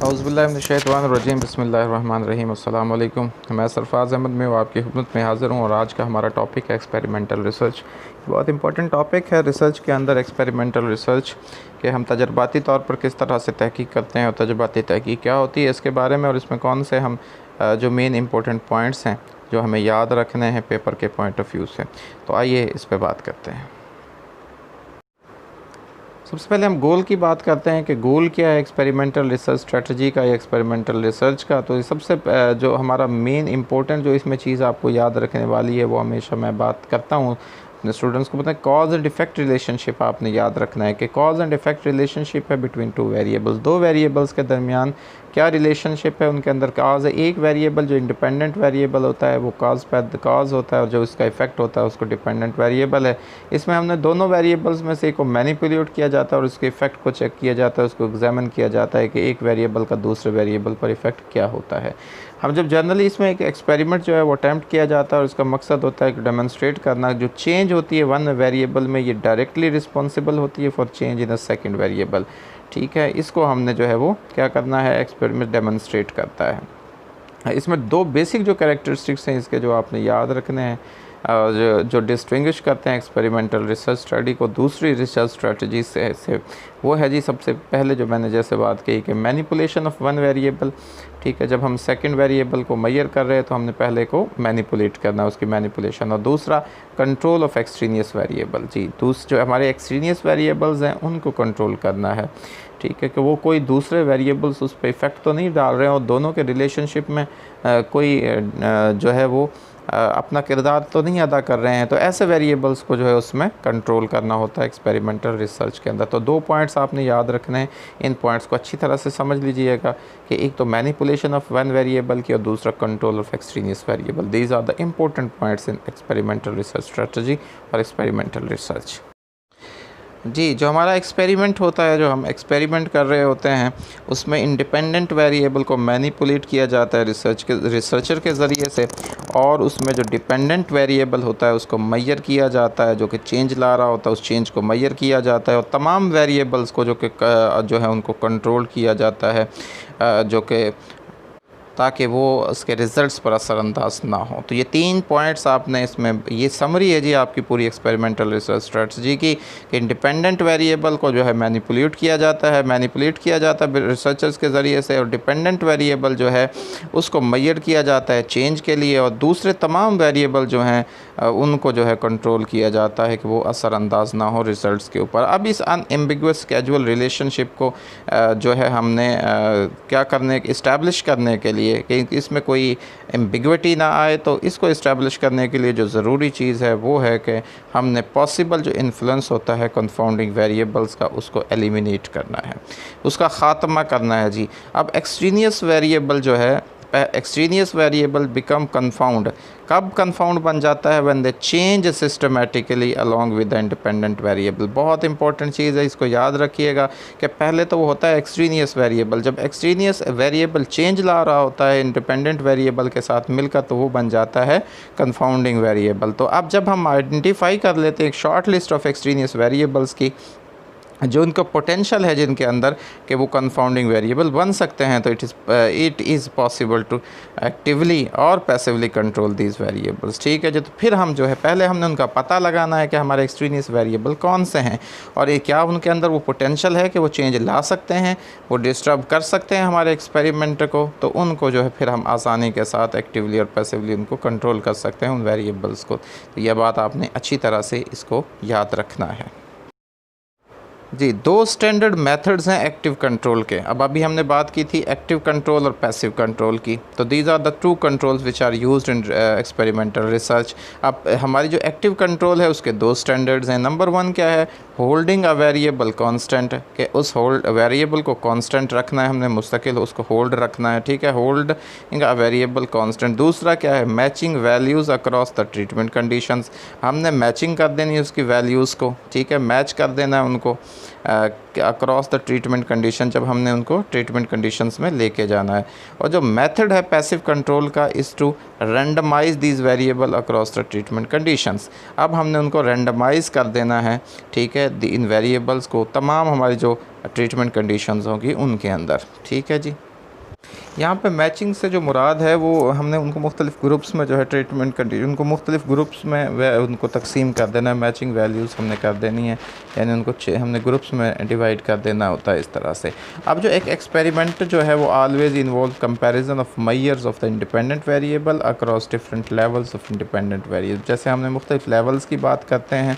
औज़ुबिल्लाहिमिनश्शैतानिर्रजीम बिस्मिल्लाहिर्रहमानिर्रहीम अस्सलाम वालेकुम। मैं सरफराज अहमद में आपकी खिदमत में हाज़िर हूँ और आज का हमारा टॉपिक है एक्सपेरिमेंटल रिसर्च। बहुत इंपॉर्टेंट टॉपिक है रिसर्च के अंदर एक्सपेरिमेंटल रिसर्च कि हम तजर्बाती तौर पर किस तरह से तहकीक करते हैं और तजर्बाती तहकीक क्या होती है इसके बारे में, और इसमें कौन से हम जो मेन इंपॉर्टेंट पॉइंट्स हैं जो हमें याद रखने हैं पेपर के पॉइंट ऑफ व्यू से। तो आइए इस पर बात करते हैं। सबसे पहले हम गोल की बात करते हैं कि गोल क्या है एक्सपेरिमेंटल रिसर्च स्ट्रेटजी का या एक्सपेरिमेंटल रिसर्च का। तो सबसे जो हमारा मेन इंपॉर्टेंट जो इसमें चीज़ आपको याद रखने वाली है वो हमेशा मैं बात करता हूँ अपने स्टूडेंट्स को बताएं, कॉज एंड इफेक्ट रिलेशनशिप आपने याद रखना है कि कॉज एंड इफेक्ट रिलेशनशिप है बिटवीन टू वेरिएबल्स। दो वेरिएबल्स के दरमियान क्या रिलेशनशिप है, उनके अंदर काज है। एक वेरिएबल जो इंडिपेंडेंट वेरिएबल होता है वो काज होता है और जो उसका इफेक्ट होता है उसको डिपेंडेंट वेरिएबल है। इसमें हमने दोनों वेरिएबल्स में से एक को मैनिपुलेट किया जाता है और उसके इफेक्ट को चेक किया जाता है, उसको एग्जामिन किया जाता है कि एक वेरिएबल का दूसरे वेरिएबल पर इफेक्ट क्या होता है। हम जब जनरली इसमें एक एक्सपेरिमेंट जो है वो अटैम्प्ट किया जाता है और उसका मकसद होता है कि डेमोन्स्ट्रेट करना जो चेंज होती है वन वेरिएबल में ये डायरेक्टली रिस्पॉन्सिबल होती है for change in a second variable. ठीक है, इसको हमने जो है वो क्या करना है, एक्सपेरिमेंट डेमोन्स्ट्रेट करता है। इसमें दो बेसिक जो कैरेक्टरिस्टिक्स हैं इसके जो आपने याद रखने हैं जो डिस्टिंग्विश करते हैं एक्सपेरिमेंटल रिसर्च स्टडी को दूसरी रिसर्च स्ट्रेटजी से वो है जी, सबसे पहले जो मैंने जैसे बात की कि मैनिपुलेशन ऑफ वन वेरिएबल। ठीक है, जब हम सेकंड वेरिएबल को मेजर कर रहे हैं तो हमने पहले को मैनिपुलेट करना, उसकी मैनिपुलेशन। और दूसरा कंट्रोल ऑफ एक्सट्रेनियस वेरिएबल। जी, जो हमारे एक्सट्रेनियस वेरिएबल्स हैं उनको कंट्रोल करना है। ठीक है, कि वो कोई दूसरे वेरिएबल्स उस पर इफ़ेक्ट तो नहीं डाल रहे हैं और दोनों के रिलेशनशिप में कोई जो है वो अपना किरदार तो नहीं अदा कर रहे हैं। तो ऐसे वेरिएबल्स को जो है उसमें कंट्रोल करना होता है एक्सपेरिमेंटल रिसर्च के अंदर। तो दो पॉइंट्स आपने याद रखने हैं, इन पॉइंट्स को अच्छी तरह से समझ लीजिएगा कि एक तो मैनिपुलेशन ऑफ वन वेरिएबल की और दूसरा control of extraneous variable. These are the important points in experimental research strategy और एक्सपेरिमेंटल रिसर्च। जी, जो हमारा एक्सपेरिमेंट होता है, जो हम एक्सपेरिमेंट कर रहे होते हैं उसमें इंडिपेंडेंट वेरिएबल को मैनिपुलेट किया जाता है रिसर्चर के ज़रिए से, और उसमें जो डिपेंडेंट वेरिएबल होता है उसको मेजर किया जाता है, जो कि चेंज ला रहा होता है उस चेंज को मेजर किया जाता है, और तमाम वेरिएबल्स को जो है उनको कंट्रोल किया जाता है जो कि ताकि वो उसके रिज़ल्ट्स पर असरअंदाज ना हो। तो ये तीन पॉइंट्स आपने इसमें, ये समरी है जी आपकी पूरी एक्सपेरिमेंटल रिसर्च स्ट्रेटजी की कि इंडिपेंडेंट वेरिएबल को जो है मैनिपुलेट किया जाता है रिसर्चर्स के ज़रिए से, और डिपेंडेंट वेरिएबल जो है उसको मेजर किया जाता है चेंज के लिए, और दूसरे तमाम वेरिएबल जो हैं उनको जो है कंट्रोल किया जाता है कि वो असरअंदाज ना हो रिज़ल्ट्स के ऊपर। अब इस अनएम्बिगुअस कैजुअल रिलेशनशिप को जो है हमने क्या करने इस्टेब्लिश करने के लिए कि इसमें कोई एम्बिग्विटी ना आए, तो इसको इस्टेब्लिश करने के लिए जो ज़रूरी चीज़ है वो है कि हमने पॉसिबल जो इन्फ्लुएंस होता है कंफाउंडिंग वेरिएबल्स का उसको एलिमिनेट करना है, उसका ख़ात्मा करना है जी। अब एक्सट्रेनियस वेरिएबल जो है, एक्सट्रेनियस वेरिएबल बिकम कन्फाउंड, कब कन्फाउंड बन जाता है, when they change systematically along with the independent variable. बहुत इंपॉर्टेंट चीज़ है, इसको याद रखिएगा कि पहले तो वो होता है एक्सट्रेनियस वेरिएबल, जब एक्सट्रेनियस वेरिएबल चेंज ला रहा होता है इंडिपेंडेंट वेरिएबल के साथ मिलकर तो वो बन जाता है कन्फाउंडिंग वेरिएबल। तो अब जब हम आइडेंटिफाई कर लेते हैं एक short list of extraneous variables की जो उनका पोटेंशियल है जिनके अंदर कि वो कंफाउंडिंग वेरिएबल बन सकते हैं, तो it is possible to actively और पैसिवली कंट्रोल दीज वेरिएबल्स। ठीक है जी, तो फिर हम जो है पहले हमने उनका पता लगाना है कि हमारे एक्सट्रेनियस वेरिएबल कौन से हैं और ये क्या उनके अंदर वो पोटेंशियल है कि वो चेंज ला सकते हैं, वो डिस्टर्ब कर सकते हैं हमारे एक्सपेरिमेंट को। तो उनको जो है फिर हम आसानी के साथ एक्टिवली और पैसिवली उनको कंट्रोल कर सकते हैं उन वेरिएबल्स को। तो यह बात आपने अच्छी तरह से इसको याद रखना है जी। दो स्टैंडर्ड मेथड्स हैं एक्टिव कंट्रोल के। अब अभी हमने बात की थी एक्टिव कंट्रोल और पैसिव कंट्रोल की, तो these are the two controls which are used in experimental research. अब हमारी जो एक्टिव कंट्रोल है उसके दो स्टैंडर्ड्स हैं। नंबर वन क्या है, होल्डिंग अ वेरिएबल कांस्टेंट, कि उस वेरिएबल को कांस्टेंट रखना है, हमने मुस्तकिल उसको होल्ड रखना है। ठीक है, होल्डिंग अ वेरिएबल कांस्टेंट। दूसरा क्या है, matching values across the treatment conditions, हमने मैचिंग कर देनी है उसकी वैल्यूज़ को। ठीक है, मैच कर देना है उनको अक्रॉस द ट्रीटमेंट कंडीशन, जब हमने उनको ट्रीटमेंट कंडीशंस में लेके जाना है। और जो मेथड है पैसिव कंट्रोल का is to randomize these variable across the treatment conditions. अब हमने उनको रैंडमाइज कर देना है, ठीक है, इन वेरिएबल्स को तमाम हमारी जो ट्रीटमेंट कंडीशंस होंगी उनके अंदर। ठीक है जी। यहाँ पे मैचिंग से जो मुराद है वो हमने उनको मुख्तलिफ़ ग्रुप्स में जो है ट्रीटमेंट कर उनको मुख्तलिफ़ ग्रुप्स में उनको तकसीम कर देना है, मैचिंग वैल्यूज़ हमने कर देनी है, यानी उनको हमने ग्रुप्स में डिवाइड कर देना होता है इस तरह से। अब जो एक एक्सपेरिमेंट जो है वो always involve comparison of measures of the independent variable across different levels of independent variable. जैसे हमने मुख्तलिफ़ लेवल्स की बात करते हैं,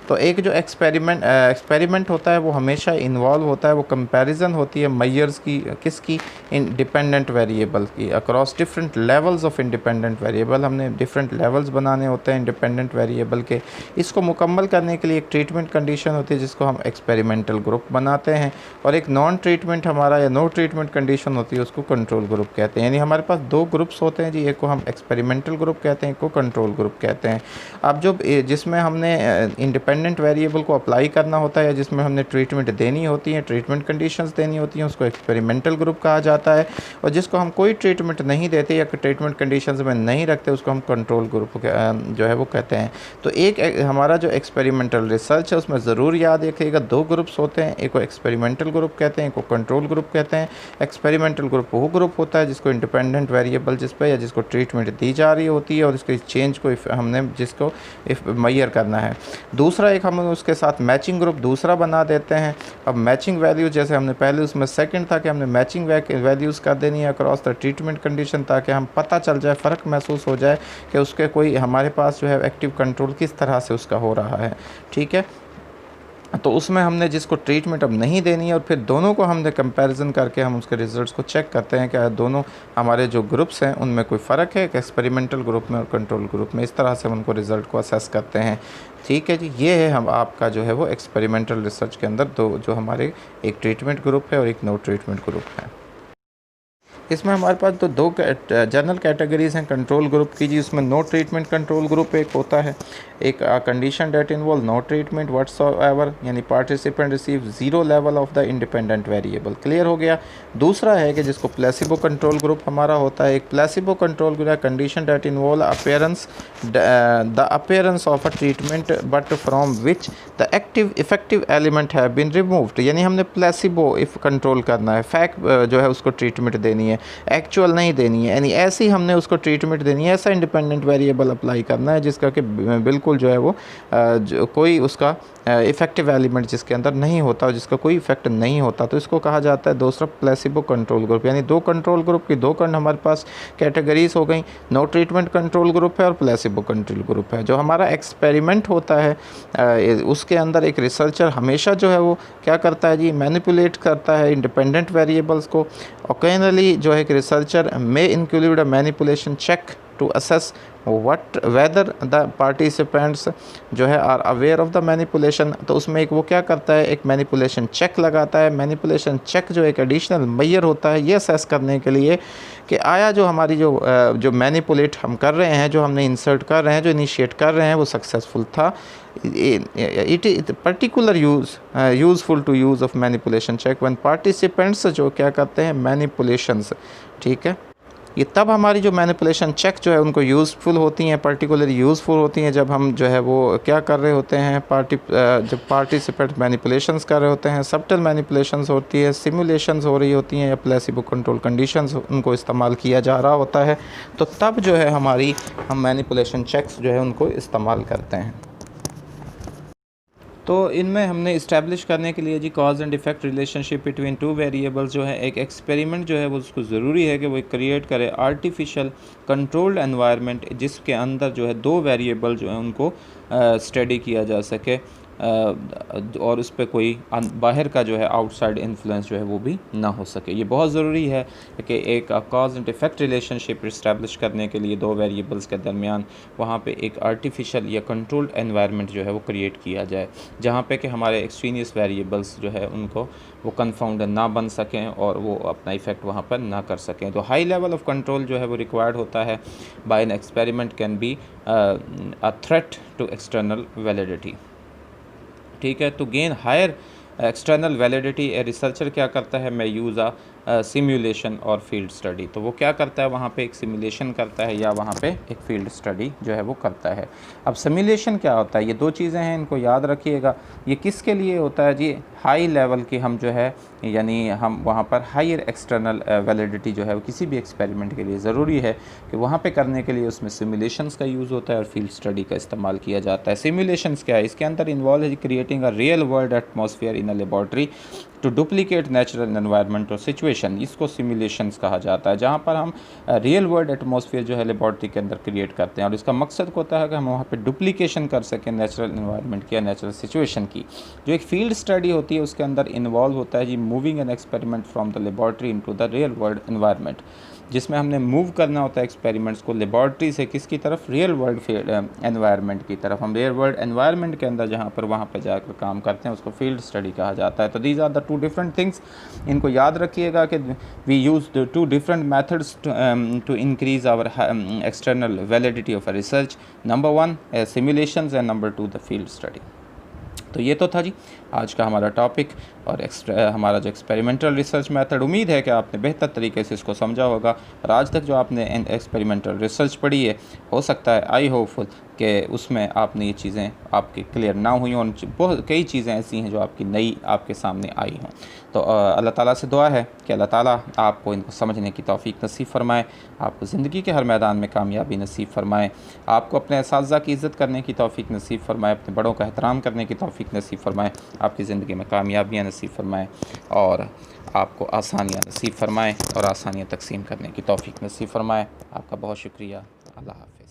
तो एक जो एक्सपेरिमेंट होता है वो हमेशा इन्वॉल्व होता है, वो कंपैरिजन होती है मेजर्स की, किसकी, इंडिपेंडेंट वेरिएबल की across different levels of independent variable. हमने डिफरेंट लेवल्स बनाने होते हैं इंडिपेंडेंट वेरिएबल के। इसको मुकम्मल करने के लिए एक ट्रीटमेंट कंडीशन होती है जिसको हम एक्सपेरिमेंटल ग्रुप बनाते हैं, और एक नॉन ट्रीटमेंट हमारा या नो ट्रीटमेंट कंडीशन होती है, उसको कंट्रोल ग्रुप कहते हैं। यानी हमारे पास दो ग्रुप्स होते हैं जी, एक को हम एक्सपेरिमेंटल ग्रुप कहते हैं, एक को कंट्रोल ग्रुप कहते हैं। अब जो जिसमें हमने इंडिपेंडेंट वेरिएबल को अप्लाई करना होता है, जिसमें हमने ट्रीटमेंट देनी होती है, ट्रीटमेंट कंडीशंस देनी होती हैं, उसको एक्सपेरिमेंटल ग्रुप कहा जाता है। और जिसको हम कोई ट्रीटमेंट नहीं देते या ट्रीटमेंट कंडीशंस में नहीं रखते, उसको हम कंट्रोल ग्रुप जो है वो कहते हैं। तो एक हमारा जो एक्सपेरिमेंटल रिसर्च है उसमें ज़रूर याद रखिएगा दो ग्रुप्स होते हैं, एक को एक्सपेरिमेंटल ग्रुप कहते हैं, एक को कंट्रोल ग्रुप कहते हैं। एक्सपेरिमेंटल ग्रुप वो ग्रुप होता है जिसको इंडिपेंडेंट वेरिएबल जिस पर या जिसको ट्रीटमेंट दी जा रही होती है और इसके चेंज को हमने जिसको मैयर करना है। दूसरा एक हम उसके साथ मैचिंग ग्रुप दूसरा बना देते हैं। अब मैचिंग वैल्यू जैसे हमने पहले उसमें सेकंड था कि हमने मैचिंग वैल्यूज़ कर देनी है अक्रॉस द ट्रीटमेंट कंडीशन, ताकि हम पता चल जाए, फ़र्क महसूस हो जाए कि उसके कोई हमारे पास जो है एक्टिव कंट्रोल किस तरह से उसका हो रहा है। ठीक है, तो उसमें हमने जिसको ट्रीटमेंट अब नहीं देनी है और फिर दोनों को हमने कंपैरिजन करके हम उसके रिजल्ट्स को चेक करते हैं कि दोनों हमारे जो ग्रुप्स हैं उनमें कोई फ़र्क है कि एक्सपेरिमेंटल ग्रुप में और कंट्रोल ग्रुप में। इस तरह से हम उनको रिज़ल्ट को असेस करते हैं। ठीक है जी, ये है हम आपका जो है वो एक्सपेरिमेंटल रिसर्च के अंदर दो जो हमारे एक ट्रीटमेंट ग्रुप है और एक नो ट्रीटमेंट ग्रुप है। इसमें हमारे पास तो दो जनरल कैटेगरीज़ हैं कंट्रोल ग्रुप की जी। उसमें नो ट्रीटमेंट कंट्रोल ग्रुप एक होता है, एक condition that involve no treatment whatsoever, यानी participant receive zero level of the independent variable. Clear हो गया। दूसरा है कि जिसको प्लेसिबो कंट्रोल ग्रुप हमारा होता है। एक placebo control group condition that involve the appearance of a treatment but from which the effective element have been removed, यानी हमने प्लेसिबो इफ कंट्रोल करना है, फैक्ट जो है उसको ट्रीटमेंट देनी है, एक्चुअल नहीं देनी है, यानी ऐसी हमने उसको ट्रीटमेंट देनी है, ऐसा इंडिपेंडेंट वेरिएबल अप्लाई करना है जिसका कि बिल्कुल जो है वो कोई उसका इफेक्टिव एलिमेंट जिसके अंदर नहीं होता और जिसका कोई इफेक्ट नहीं होता, तो इसको कहा जाता है दूसरा प्लेसिबो कंट्रोल ग्रुप। यानी दो कंट्रोल ग्रुप की दो हमारे पास कैटेगरीज हो गई, नो ट्रीटमेंट कंट्रोल ग्रुप है और प्लेसिबो कंट्रोल ग्रुप है। जो हमारा एक्सपेरिमेंट होता है उसके अंदर एक रिसर्चर हमेशा जो है वो क्या करता है जी, मैनिपुलेट करता है इंडिपेंडेंट वेरिएबल्स को। ओकेजनली जो है एक researcher may include a manipulation check to assess whether the participants जो है are aware of the manipulation. तो उसमें एक वो क्या करता है, एक मैनिपुलेशन चेक लगाता है। मैनिपुलेशन चेक जो एक एडिशनल मेजर होता है ये असेस करने के लिए कि आया जो हमारी जो मैनिपुलेट हम कर रहे हैं, जो हमने इंसर्ट कर रहे हैं, जो इनिशिएट कर रहे हैं, वो सक्सेसफुल था। It is particular useful to use of manipulation check when participants जो क्या करते हैं मैनिपुलेशंस। ठीक है, ये तब हमारी जो मैनिपुलेशन चेक जो है उनको यूज़फुल होती हैं, पर्टिकुलरली यूज़फुल होती हैं जब हम जो है वो क्या कर रहे होते हैं, जब पार्टिसिपेंट मैनिपुलेशंस कर रहे होते हैं, सबटल मैनिपुलेशंस होती है, सिमुलेशंस हो रही होती हैं या प्लेसिबो कंट्रोल कंडीशंस उनको इस्तेमाल किया जा रहा होता है, तो तब जो है हम मैनिपुलेशन चेक्स जो है उनको इस्तेमाल करते हैं। तो इनमें हमने इस्टेब्लिश करने के लिए जी cause and effect relationship between two variables जो है एक एक्सपेरिमेंट जो है वो उसको ज़रूरी है कि वो क्रिएट करे आर्टिफिशियल कंट्रोल्ड एनवायरनमेंट जिसके अंदर जो है दो वेरिएबल जो है उनको स्टडी किया जा सके और उस पर कोई बाहर का जो है आउटसाइड इन्फ्लुएंस जो है वो भी ना हो सके। ये बहुत ज़रूरी है कि एक cause and effect relationship establish करने के लिए दो वेरिएबल्स के दरमियान वहाँ पे एक आर्टिफिशियल या कंट्रोल्ड एनवायरनमेंट जो है वो क्रिएट किया जाए, जहाँ पे कि हमारे एक्सट्रीनियस वेरिएबल्स जो है उनको वो कन्फाउंड ना बन सकें और वो अपना इफ़ेक्ट वहाँ पर ना कर सकें। तो हाई लेवल ऑफ कंट्रोल जो है वो रिक्वायर्ड होता है by an experiment can be a threat to external validity. ठीक है, तो gain higher external validity a researcher क्या करता है, मैं यूज़ अ सिमुलेशन और फील्ड स्टडी। तो वो क्या करता है, वहाँ पे एक सिमुलेशन करता है या वहाँ पे एक फील्ड स्टडी जो है वो करता है। अब सिमुलेशन क्या होता है, ये दो चीज़ें हैं, इनको याद रखिएगा। ये किसके लिए होता है जी, हाई लेवल की हम जो है यानी हम वहाँ पर हायर एक्सटर्नल वैलिडिटी जो है वो किसी भी एक्सपेरिमेंट के लिए ज़रूरी है कि वहाँ पे करने के लिए उसमें सिमुलेशंस का यूज़ होता है और फील्ड स्टडी का इस्तेमाल किया जाता है। सिमुलेशंस क्या है, इसके अंदर इन्वॉल्व है creating a real world atmosphere in a laboratory to duplicate natural environment और सिचुएशन। इसको सिमुलेशंस कहा जाता है, जहाँ पर हम रियल वर्ल्ड एटमॉस्फेयर जो है लेबॉर्ट्री के अंदर क्रिएट करते हैं और इसका मकसद होता है कि हम वहाँ पे डुप्लीकेशन कर सकें नेचुरल एनवायरनमेंट की या नेचुरल सिचुएशन की। जो एक फील्ड स्टडी होती है उसके अंदर इन्वॉल्व होता है जी moving an experiment from the laboratory into the real world environment, जिसमें हमने मूव करना होता है एक्सपेरिमेंट्स को लेबॉर्ट्री से किसकी तरफ, रियल वर्ल्ड एनवायरनमेंट की तरफ। हम रियल वर्ल्ड एनवायरनमेंट के अंदर जहाँ पर वहाँ पर जाकर काम करते हैं उसको फील्ड स्टडी कहा जाता है। तो these are the two different things, इनको याद रखिएगा कि we use the two different methods to increase our external validity of research. Number 1 simulations and number 2 the field study. तो ये तो था जी आज का हमारा टॉपिक और हमारा जो एक्सपेरिमेंटल रिसर्च मेथड। उम्मीद है कि आपने बेहतर तरीके से इसको समझा होगा और आज तक जो आपने एक्सपेरिमेंटल रिसर्च पढ़ी है, हो सकता है आई होपफुल कि उसमें आपने ये चीज़ें आपकी क्लियर ना हुई हों, बहुत कई चीज़ें ऐसी हैं जो आपकी नई आपके सामने आई हों। तो अल्लाह ताला से दुआ है कि अल्लाह ताला आपको इनको समझने की तौफीक नसीब फरमाए, आपको ज़िंदगी के हर मैदान में कामयाबी नसीब फरमाए, आपको अपने असातिज़ा की इज़्ज़त करने की तौफीक नसीब फरमाए, अपने बड़ों का एहतराम करने की तौफीक नसीब फरमाए, आपकी ज़िंदगी में कामयाबियाँ नसीब फरमाए और आपको आसानियाँ नसीब फरमाए और आसानियाँ तकसीम करने की तौफीक नसीब फरमाए। आपका बहुत शुक्रिया। अल्लाह हाफ़िज़।